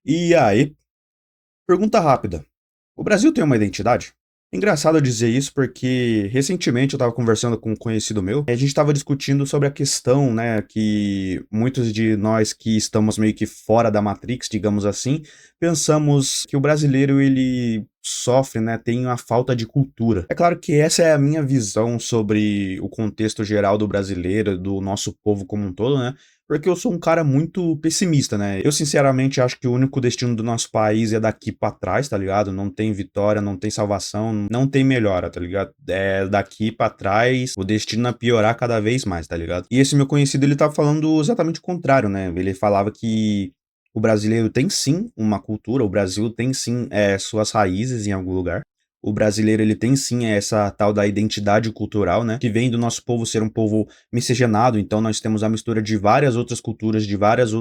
E aí, pergunta rápida: o Brasil tem uma identidade? É engraçado dizer isso porque recentemente eu estava conversando com um conhecido meu e a gente estava discutindo sobre a questão, né, que muitos de nós que estamos meio que fora da Matrix, digamos assim, pensamos que o brasileiro ele sofre, né, tem uma falta de cultura. É claro que essa é a minha visão sobre o contexto geral do brasileiro, do nosso povo como um todo, né? Porque eu sou um cara muito pessimista, né? Eu sinceramente acho que o único destino do nosso país é daqui pra trás, tá ligado? Não tem vitória, não tem salvação, não tem melhora, tá ligado? É daqui pra trás, o destino é piorar cada vez mais, tá ligado? E esse meu conhecido, ele tá falando exatamente o contrário, né? Ele falava que o brasileiro tem sim uma cultura, o Brasil tem sim suas raízes em algum lugar. O brasileiro ele tem sim essa tal da identidade cultural, né? Que vem do nosso povo ser um povo miscigenado, então nós temos a mistura de várias outras culturas, de vários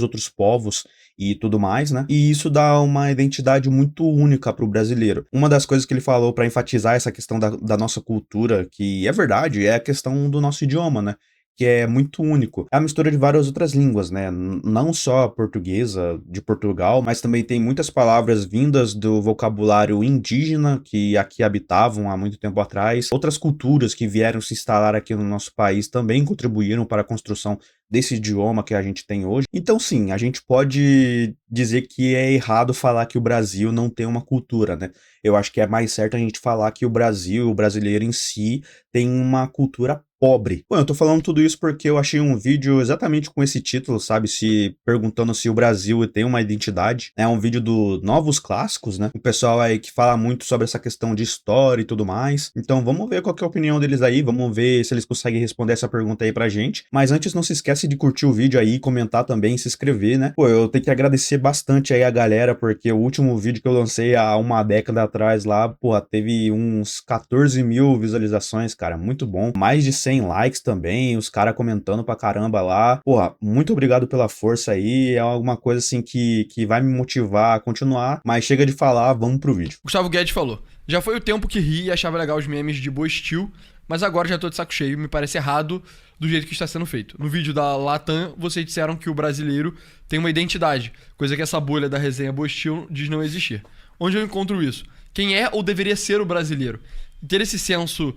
outros povos e tudo mais, né? E isso dá uma identidade muito única para o brasileiro. Uma das coisas que ele falou para enfatizar essa questão da nossa cultura, que é verdade, é a questão do nosso idioma, né? Que é muito único. É a mistura de várias outras línguas, né? Não só a portuguesa de Portugal, mas também tem muitas palavras vindas do vocabulário indígena que aqui habitavam há muito tempo atrás. Outras culturas que vieram se instalar aqui no nosso país também contribuíram para a construção desse idioma que a gente tem hoje. Então, sim, a gente pode dizer que é errado falar que o Brasil não tem uma cultura, né? Eu acho que é mais certo a gente falar que o Brasil, o brasileiro em si, tem uma cultura pobre. Bom, eu tô falando tudo isso porque eu achei um vídeo exatamente com esse título, sabe? Se perguntando se o Brasil tem uma identidade. É um vídeo do Novos Clássicos, né? O pessoal aí que fala muito sobre essa questão de história e tudo mais. Então vamos ver qual que é a opinião deles aí, vamos ver se eles conseguem responder essa pergunta aí pra gente. Mas antes não se esquece de curtir o vídeo aí, comentar também, se inscrever, né? Pô, eu tenho que agradecer bastante aí a galera, porque o último vídeo que eu lancei há uma década atrás lá, pô, teve uns 14 mil visualizações, cara, muito bom. Mais de 100 likes também, os caras comentando pra caramba lá. Porra, muito obrigado pela força aí, é alguma coisa assim que vai me motivar a continuar, mas chega de falar, vamos pro vídeo. Gustavo Guedes falou: já foi o tempo que ri e achava legal os memes de boa estilo, mas agora já tô de saco cheio e me parece errado do jeito que está sendo feito. No vídeo da Latam, vocês disseram que o brasileiro tem uma identidade, coisa que essa bolha da resenha boa estilo diz não existir. Onde eu encontro isso? Quem é ou deveria ser o brasileiro? Ter esse senso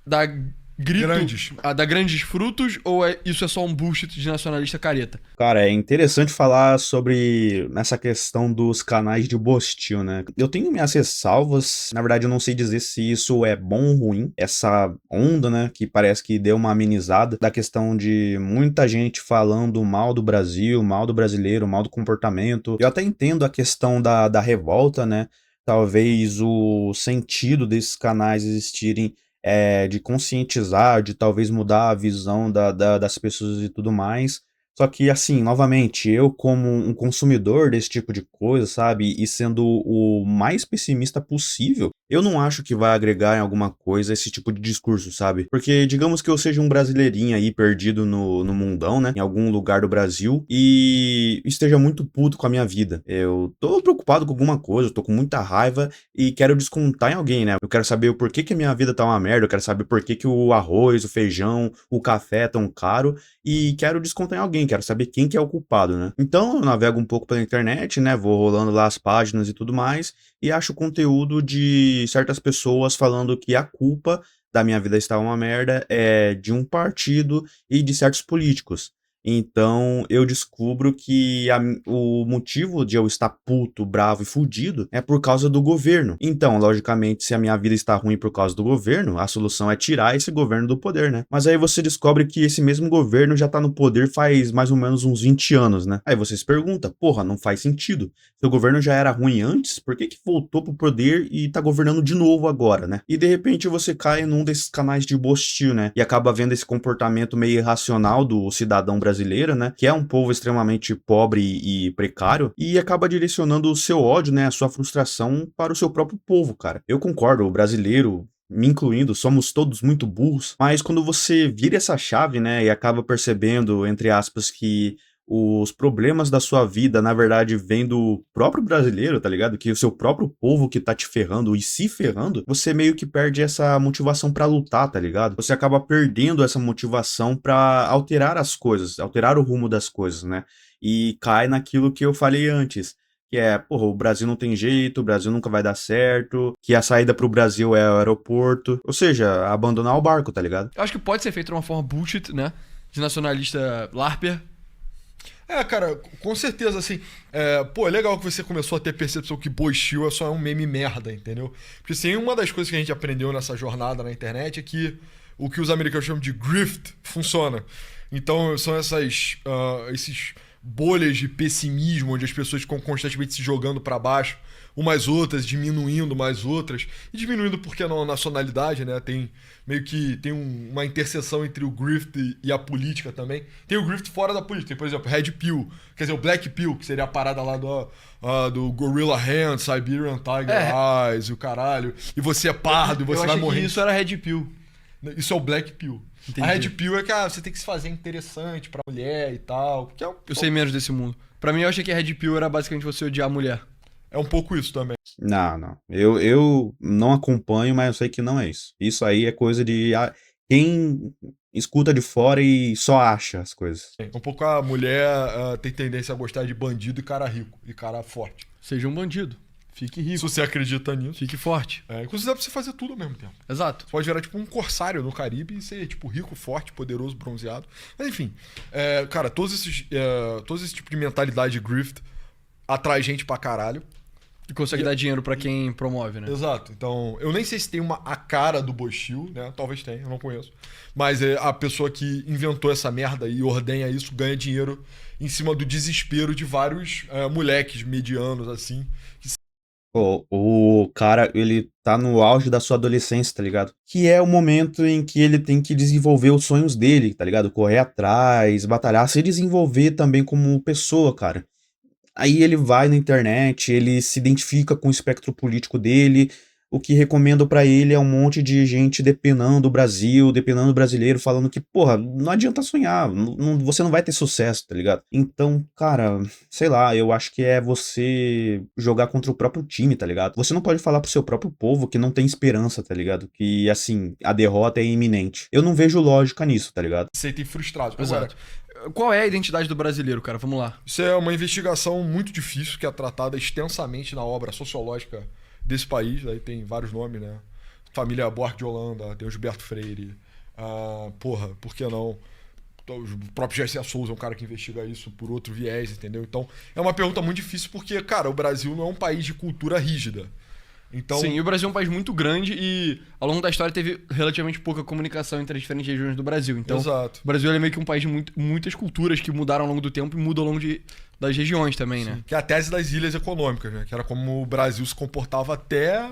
da grito, Grandes. da grandes frutos, ou isso é só um bullshit de nacionalista careta? Cara, é interessante falar sobre essa questão dos canais de Bostil, né? Eu tenho minhas ressalvas, na verdade eu não sei dizer se isso é bom ou ruim, essa onda, né, que parece que deu uma amenizada da questão de muita gente falando mal do Brasil, mal do brasileiro, mal do comportamento. Eu até entendo a questão da revolta, né? Talvez o sentido desses canais existirem de conscientizar, de talvez mudar a visão das pessoas e tudo mais. Só que, assim, novamente, eu como um consumidor desse tipo de coisa, sabe, e sendo o mais pessimista possível, eu não acho que vai agregar em alguma coisa esse tipo de discurso, sabe? Porque digamos que eu seja um brasileirinho aí perdido no mundão, né, em algum lugar do Brasil, e esteja muito puto com a minha vida. Eu tô preocupado com alguma coisa, eu tô com muita raiva e quero descontar em alguém, né? Eu quero saber o porquê que a minha vida tá uma merda, eu quero saber por que que o arroz, o feijão, o café é tão caro e quero descontar em alguém, quero saber quem que é o culpado, né? Então eu navego um pouco pela internet, né? Vou rolando lá as páginas e tudo mais e acho conteúdo de certas pessoas falando que a culpa da minha vida estar uma merda é de um partido e de certos políticos. Então eu descubro que o motivo de eu estar puto, bravo e fudido é por causa do governo. Então, logicamente, se a minha vida está ruim por causa do governo, a solução é tirar esse governo do poder, né? Mas aí você descobre que esse mesmo governo já tá no poder faz mais ou menos uns 20 anos, né? Aí você se pergunta, porra, não faz sentido. Se o governo já era ruim antes, por que que voltou pro poder e tá governando de novo agora, né? E de repente você cai num desses canais de bostil, né? E acaba vendo esse comportamento meio irracional do cidadão brasileiro, né? Que é um povo extremamente pobre e precário e acaba direcionando o seu ódio, né? A sua frustração para o seu próprio povo, cara. Eu concordo, o brasileiro me incluindo, somos todos muito burros, mas quando você vira essa chave, né, e acaba percebendo, entre aspas, que os problemas da sua vida, na verdade, vêm do próprio brasileiro, tá ligado? Que o seu próprio povo que tá te ferrando e se ferrando, você meio que perde essa motivação pra lutar, tá ligado? Você acaba perdendo essa motivação pra alterar as coisas, alterar o rumo das coisas, né? E cai naquilo que eu falei antes. Que é, porra, o Brasil não tem jeito, o Brasil nunca vai dar certo, que a saída pro Brasil é o aeroporto. Ou seja, abandonar o barco, tá ligado? Eu acho que pode ser feito de uma forma bullshit, né? De nacionalista larper. Cara, com certeza, assim. Pô, é legal que você começou a ter percepção que Boichil é só um meme merda, entendeu? Porque, assim, uma das coisas que a gente aprendeu nessa jornada na internet é que o que os americanos chamam de grift funciona. Então, são esses bolhas de pessimismo, onde as pessoas ficam constantemente se jogando pra baixo, umas outras, diminuindo mais outras. E diminuindo porque não a nacionalidade, né? Tem meio que tem uma interseção entre o grift e a política também. Tem o grift fora da política. Tem, por exemplo, Red Pill, quer dizer, o Black Pill, que seria a parada lá do Gorilla Hand, Siberian Tiger Eyes e o caralho. E você é pardo e você vai morrer. Isso era Red Pill. Isso é o Black Pill. Entendi. A Red Pill é que você tem que se fazer interessante pra mulher e tal. Que Eu sei menos desse mundo. Pra mim, eu achei que Red Pill era basicamente você odiar a mulher. É um pouco isso também. Não. Eu não acompanho, mas eu sei que não é isso. Isso aí é coisa de quem escuta de fora e só acha as coisas. Um pouco a mulher tem tendência a gostar de bandido e cara rico, e cara forte. Seja um bandido. Fique rico. Se você acredita nisso. Fique forte. Inclusive dá pra você fazer tudo ao mesmo tempo. Exato. Você pode virar tipo um corsário no Caribe e ser tipo rico, forte, poderoso, bronzeado. Mas enfim, cara, todo esse tipo de mentalidade grift atrai gente pra caralho. E consegue dar dinheiro pra quem promove, né? Exato. Então, eu nem sei se tem a cara do Boichil, né? Talvez tenha, eu não conheço. Mas a pessoa que inventou essa merda e ordenha isso ganha dinheiro em cima do desespero de vários moleques medianos, assim. O cara, ele tá no auge da sua adolescência, tá ligado? Que é o momento em que ele tem que desenvolver os sonhos dele, tá ligado? Correr atrás, batalhar, se desenvolver também como pessoa, cara. Aí ele vai na internet, ele se identifica com o espectro político dele, o que recomendo pra ele é um monte de gente depenando o Brasil, depenando o brasileiro, falando que, porra, não adianta sonhar, você não vai ter sucesso, tá ligado? Então, cara, sei lá, eu acho que é você jogar contra o próprio time, tá ligado? Você não pode falar pro seu próprio povo que não tem esperança, tá ligado? Que, assim, a derrota é iminente. Eu não vejo lógica nisso, tá ligado? Se sentem frustrados. Exato. Qual é a identidade do brasileiro, cara? Vamos lá. Isso é uma investigação muito difícil que é tratada extensamente na obra sociológica desse país. Aí tem vários nomes, né? Família Buarque de Holanda, tem o Gilberto Freire. Porra, por que não? O próprio Gerson Souza é um cara que investiga isso por outro viés, entendeu? Então, é uma pergunta muito difícil porque, cara, o Brasil não é um país de cultura rígida. Então... Sim, e o Brasil é um país muito grande e ao longo da história teve relativamente pouca comunicação entre as diferentes regiões do Brasil. Então, Exato. O Brasil é meio que um país de muitas culturas que mudaram ao longo do tempo e mudam ao longo das regiões também, né? Que é a tese das ilhas econômicas, né? Que era como o Brasil se comportava até,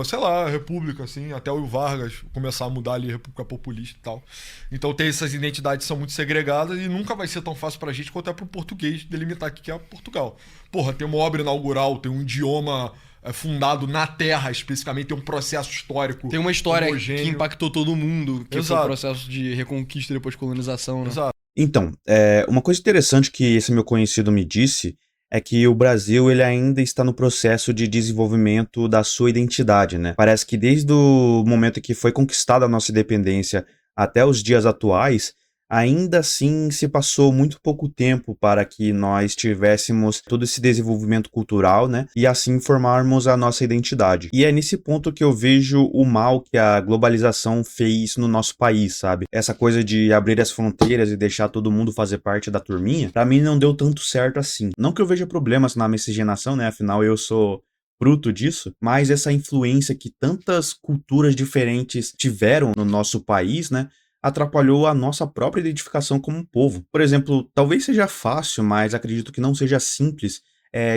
sei lá, a República, assim, até o Vargas começar a mudar ali a República Populista e tal. Então tem essas identidades que são muito segregadas e nunca vai ser tão fácil pra gente quanto é pro português delimitar o que é Portugal. Porra, tem uma obra inaugural, tem um idioma fundado na terra, especificamente, tem um processo histórico. Tem uma história homogêneo. que impactou todo mundo, que Exato. foi o processo de reconquista e depois colonização, né? Exato. Então, uma coisa interessante que esse meu conhecido me disse é que o Brasil ele ainda está no processo de desenvolvimento da sua identidade, né? Parece que desde o momento que foi conquistada a nossa independência até os dias atuais, ainda assim se passou muito pouco tempo para que nós tivéssemos todo esse desenvolvimento cultural, né? E assim formarmos a nossa identidade. E é nesse ponto que eu vejo o mal que a globalização fez no nosso país, sabe? Essa coisa de abrir as fronteiras e deixar todo mundo fazer parte da turminha, pra mim não deu tanto certo assim. Não que eu veja problemas na miscigenação, né? Afinal, eu sou fruto disso, mas essa influência que tantas culturas diferentes tiveram no nosso país, né? Atrapalhou a nossa própria identificação como um povo. Por exemplo, talvez seja fácil, mas acredito que não seja simples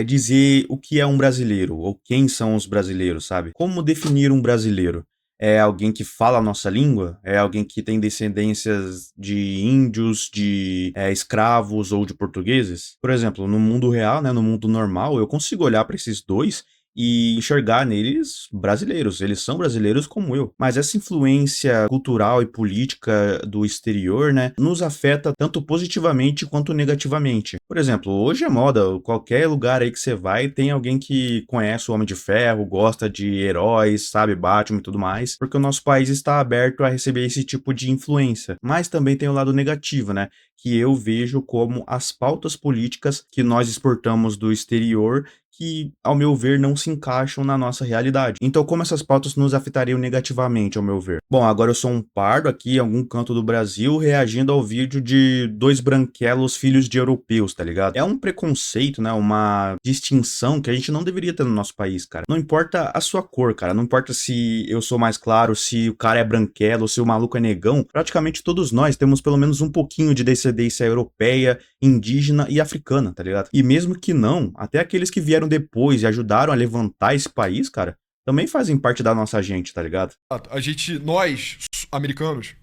dizer o que é um brasileiro, ou quem são os brasileiros, sabe? Como definir um brasileiro? É alguém que fala a nossa língua? É alguém que tem descendências de índios, de escravos ou de portugueses? Por exemplo, no mundo real, né, no mundo normal, eu consigo olhar para esses dois e enxergar neles brasileiros. Eles são brasileiros como eu. Mas essa influência cultural e política do exterior, né, nos afeta tanto positivamente quanto negativamente. Por exemplo, hoje é moda, qualquer lugar aí que você vai, tem alguém que conhece o Homem de Ferro, gosta de heróis, sabe, Batman e tudo mais, porque o nosso país está aberto a receber esse tipo de influência. Mas também tem o lado negativo, né, que eu vejo como as pautas políticas que nós exportamos do exterior que, ao meu ver, não se encaixam na nossa realidade. Então, como essas pautas nos afetariam negativamente, ao meu ver? Bom, agora eu sou um pardo aqui em algum canto do Brasil reagindo ao vídeo de dois branquelos filhos de europeus, tá ligado? É um preconceito, né? Uma distinção que a gente não deveria ter no nosso país, cara. Não importa a sua cor, cara. Não importa se eu sou mais claro, se o cara é branquelo, se o maluco é negão. Praticamente todos nós temos pelo menos um pouquinho de descendência europeia, indígena e africana, tá ligado? E mesmo que não, até aqueles que vieram depois e ajudaram a levantar esse país, cara, também fazem parte da nossa gente, tá ligado? A gente, nós, americanos,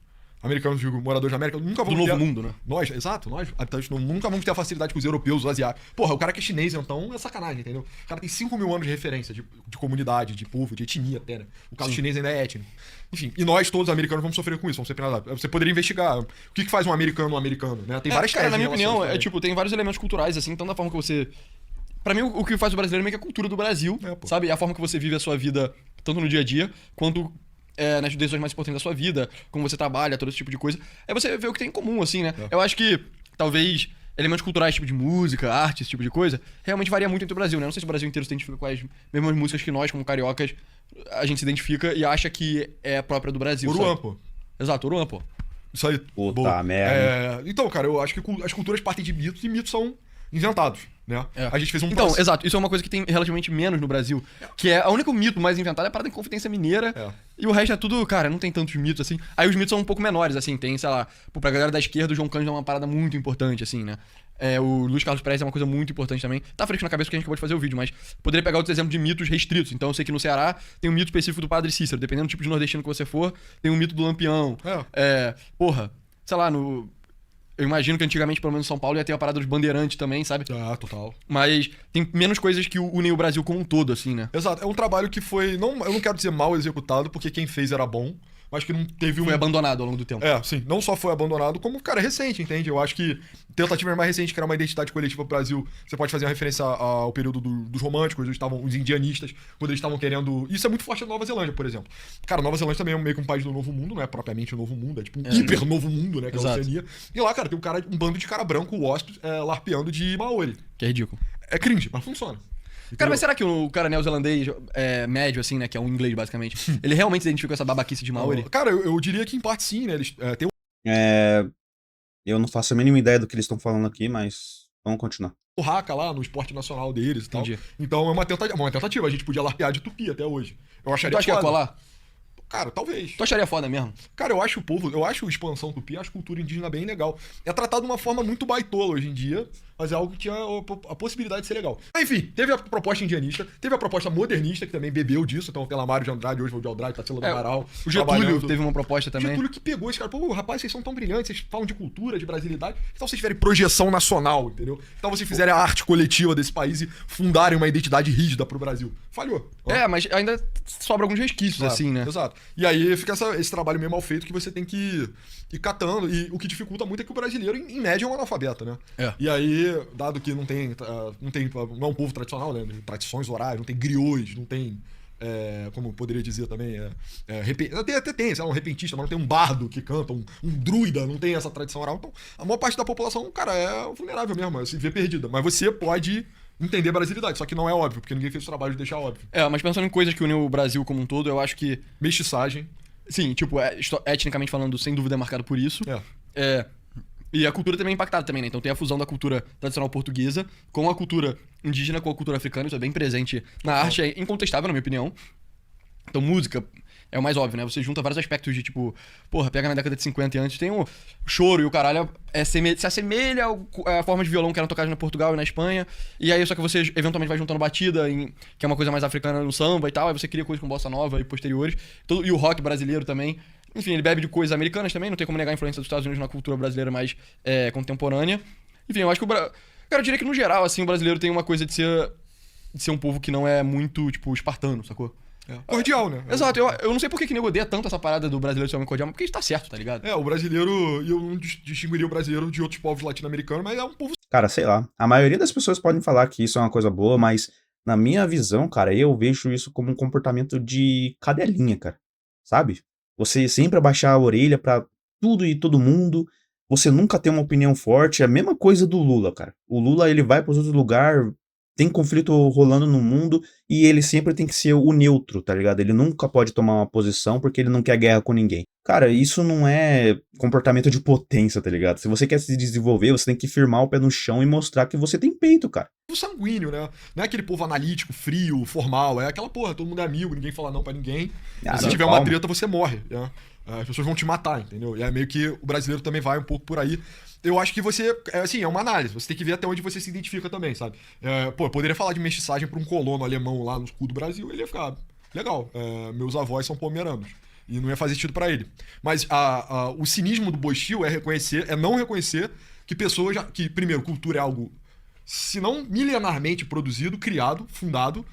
digo, moradores da América, nunca Do vamos novo ter... mundo, né? Nós, exato, nós, habitantes do novo mundo, nunca vamos ter a facilidade com os europeus, os asiáticos. Porra, o cara que é chinês, então, é sacanagem, entendeu? O cara tem 5 mil anos de referência, de comunidade, de povo, de etnia até, né? O caso chinês ainda é étnico. Enfim, e nós, todos americanos, vamos sofrer com isso, vamos ser penalizados. Você poderia investigar o que faz um americano, né? Tem várias cara, teses na minha em relação opinião, a isso tipo, tem vários elementos culturais, assim, tanto da forma que você... Pra mim, o que faz o brasileiro é meio que a cultura do Brasil, sabe? A forma que você vive a sua vida, tanto no dia a dia, quanto nas decisões mais importantes da sua vida, como você trabalha, todo esse tipo de coisa. Aí você vê o que tem em comum, assim, né? Eu acho que, talvez, elementos culturais, tipo de música, arte, esse tipo de coisa, realmente varia muito entre o Brasil, né? Não sei se o Brasil inteiro se identifica com as mesmas músicas que nós, como cariocas, a gente se identifica e acha que é própria do Brasil, Uruan, sabe? pô. Exato, Uruan, pô. Isso aí. Puta boa. merda. Então, cara, eu acho que as culturas partem de mitos e mitos são inventados, né? A gente fez um Então, exato, isso é uma coisa que tem relativamente menos no Brasil, que é o único mito mais inventado é a parada de Confidência Mineira, e o resto é tudo, cara, não tem tantos mitos assim. Aí os mitos são um pouco menores, assim, tem, sei lá, pra galera da esquerda, o João Cândido é uma parada muito importante, assim, né? O Luiz Carlos Prestes é uma coisa muito importante também. Tá fresco na cabeça porque a gente acabou de fazer o vídeo, mas poderia pegar outros exemplos de mitos restritos. Então eu sei que no Ceará tem um mito específico do Padre Cícero, dependendo do tipo de nordestino que você for, tem um mito do Lampião. Porra, sei lá, eu imagino que antigamente, pelo menos em São Paulo, ia ter a parada dos bandeirantes também, sabe? Total. Mas tem menos coisas que unem o Brasil como um todo, assim, né? Exato, é um trabalho que foi, eu não quero dizer mal executado, porque quem fez era bom, mas que não teve Foi abandonado ao longo do tempo. Sim, não só foi abandonado, como, cara, é recente, entende? Eu acho que tentativa mais recente, que era uma identidade coletiva pro Brasil, você pode fazer uma referência ao período dos românticos, os indianistas, quando eles estavam querendo... Isso é muito forte na Nova Zelândia, por exemplo. Cara, Nova Zelândia também é meio que um país do Novo Mundo, não é propriamente o Novo Mundo, é tipo um hiper Novo Mundo, né, que é a Oceania. E lá, cara, tem um bando de cara branco, wasp, larpeando de Maori. Que é ridículo. É cringe, mas funciona. Cara, mas será que o cara neozelandês médio, assim, né, que é um inglês, basicamente, ele realmente se identifica com essa babaquice de Maori? Cara, eu diria que em parte sim, né? Eles têm Eu não faço a mínima ideia do que eles estão falando aqui, mas vamos continuar. o haka lá no esporte nacional deles e tal. Entendi. Então é uma tentativa. A gente podia larpear de tupi até hoje. Eu acharia Tu acha que ia colar? Cara, talvez. Tu acharia foda mesmo? Cara, eu acho a expansão tupi, acho a cultura indígena bem legal. É tratado de uma forma muito baitola hoje em dia, mas é algo que tinha a possibilidade de ser legal. Enfim, teve a proposta indianista, teve a proposta modernista, que também bebeu disso. Então tem Mário de Andrade, hoje de Andrade, Tarsila do Amaral. O Getúlio teve uma proposta também. O Getúlio que pegou esse cara, pô, rapaz, vocês são tão brilhantes, vocês falam de cultura, de brasilidade. Então vocês tiverem projeção nacional, entendeu? Então vocês fizerem a arte coletiva desse país e fundarem uma identidade rígida pro Brasil. Falhou. Mas ainda sobra alguns resquícios, assim, né? Exato. E aí fica esse trabalho meio mal feito que você tem que ir catando. E o que dificulta muito é que o brasileiro, em média, é um analfabeto, né? E aí, dado que não é um povo tradicional, né? Tradições orais, não tem griots, não tem... como poderia dizer também, até tem, sei lá, um repentista, mas não tem um bardo que canta, um druida, não tem essa tradição oral. Então, a maior parte da população, cara, é vulnerável mesmo, se vê perdida. Mas você pode entender a brasilidade, só que não é óbvio, porque ninguém fez o trabalho de deixar óbvio. Mas pensando em coisas que unem o Brasil como um todo, eu acho que... Mestiçagem. Sim, tipo, etnicamente falando, sem dúvida é marcado por isso. E a cultura também é impactada também, né? Então tem a fusão da cultura tradicional portuguesa com a cultura indígena, com a cultura africana, isso é bem presente na arte, é incontestável, na minha opinião. Então música é o mais óbvio, né? Você junta vários aspectos de, tipo, porra, pega na década de 50 e antes, tem o choro e o caralho se assemelha à forma de violão que eram tocadas na Portugal e na Espanha, e aí só que você eventualmente vai juntando batida, que é uma coisa mais africana no samba e tal, aí você cria coisas com bossa nova e posteriores, e o rock brasileiro também. Enfim, ele bebe de coisas americanas também, não tem como negar a influência dos Estados Unidos na cultura brasileira mais contemporânea. Enfim, eu acho que cara, eu diria que no geral, assim, o brasileiro tem uma coisa de ser de ser um povo que não é muito, tipo, espartano, sacou? Cordial, né? Exato, eu não sei por que nego odeia tanto essa parada do brasileiro ser homem cordial, mas porque isso tá certo, tá ligado? O brasileiro, eu não distinguiria o brasileiro de outros povos latino-americanos, mas é um povo. Cara, sei lá. A maioria das pessoas podem falar que isso é uma coisa boa, mas na minha visão, cara, eu vejo isso como um comportamento de cadelinha, cara. Sabe? Você sempre abaixar a orelha pra tudo e todo mundo. Você nunca ter uma opinião forte. É a mesma coisa do Lula, cara. O Lula, ele vai pros outros lugares, tem conflito rolando no mundo e ele sempre tem que ser o neutro, tá ligado? Ele nunca pode tomar uma posição porque ele não quer guerra com ninguém. Cara, isso não é comportamento de potência, tá ligado? Se você quer se desenvolver, você tem que firmar o pé no chão e mostrar que você tem peito, cara. Sanguíneo, né? Não é aquele povo analítico, frio, formal. É aquela porra, todo mundo é amigo, ninguém fala não pra ninguém. Ah, Se não, tiver calma. uma treta, você morre, né? As pessoas vão te matar, entendeu? E é meio que o brasileiro também vai um pouco por aí. Eu acho que você, assim, é uma análise. Você tem que ver até onde você se identifica também, sabe? Eu poderia falar de mestiçagem pra um colono alemão lá no sul do Brasil, ele ia ficar legal. Meus avós são pomeranos. E não ia fazer sentido pra ele. Mas o cinismo do Boixil é não reconhecer que pessoas que, primeiro, cultura é algo, se não milenarmente produzido, criado, fundado,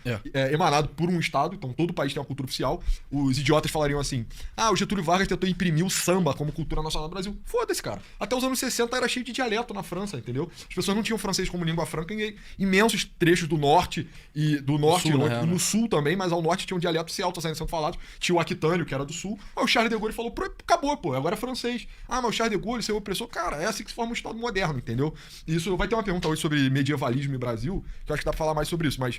emanado por um Estado, então todo país tem uma cultura oficial. Os idiotas falariam assim: o Getúlio Vargas tentou imprimir o samba como cultura nacional do Brasil. Foda-se, cara. Até os anos 60 era cheio de dialeto na França, entendeu? As pessoas não tinham francês como língua franca em imensos trechos do norte e no sul também, mas ao norte tinha um dialeto se alto sendo falado. Tinha o Aquitânio, que era do sul. Aí o Charles de Gaulle falou: acabou, pô, agora é francês. Mas o Charles de Gaulle, seu opressor, cara, é assim que se forma um Estado moderno, entendeu? E isso vai ter uma pergunta hoje sobre medievalismo e Brasil, que eu acho que dá pra falar mais sobre isso, mas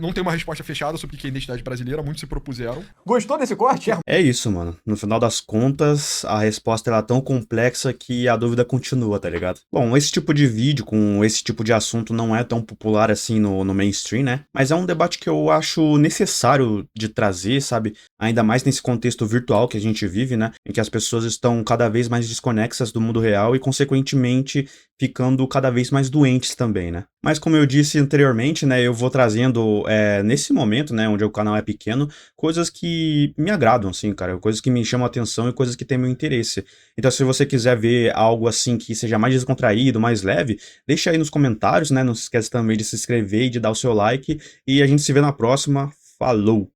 não tem uma resposta fechada sobre o que é identidade brasileira, muitos se propuseram. Gostou desse corte? É isso, mano. No final das contas, a resposta ela é tão complexa que a dúvida continua, tá ligado? Bom, esse tipo de vídeo com esse tipo de assunto não é tão popular assim no mainstream, né? Mas é um debate que eu acho necessário de trazer, sabe? Ainda mais nesse contexto virtual que a gente vive, né? Em que as pessoas estão cada vez mais desconexas do mundo real e, consequentemente, ficando cada vez mais doentes também, né? Mas como eu disse anteriormente, né? Eu vou trazendo, nesse momento, né? Onde o canal é pequeno, coisas que me agradam, assim, cara. Coisas que me chamam a atenção e coisas que têm meu interesse. Então, se você quiser ver algo, assim, que seja mais descontraído, mais leve, deixa aí nos comentários, né? Não se esqueça também de se inscrever e de dar o seu like. E a gente se vê na próxima. Falou!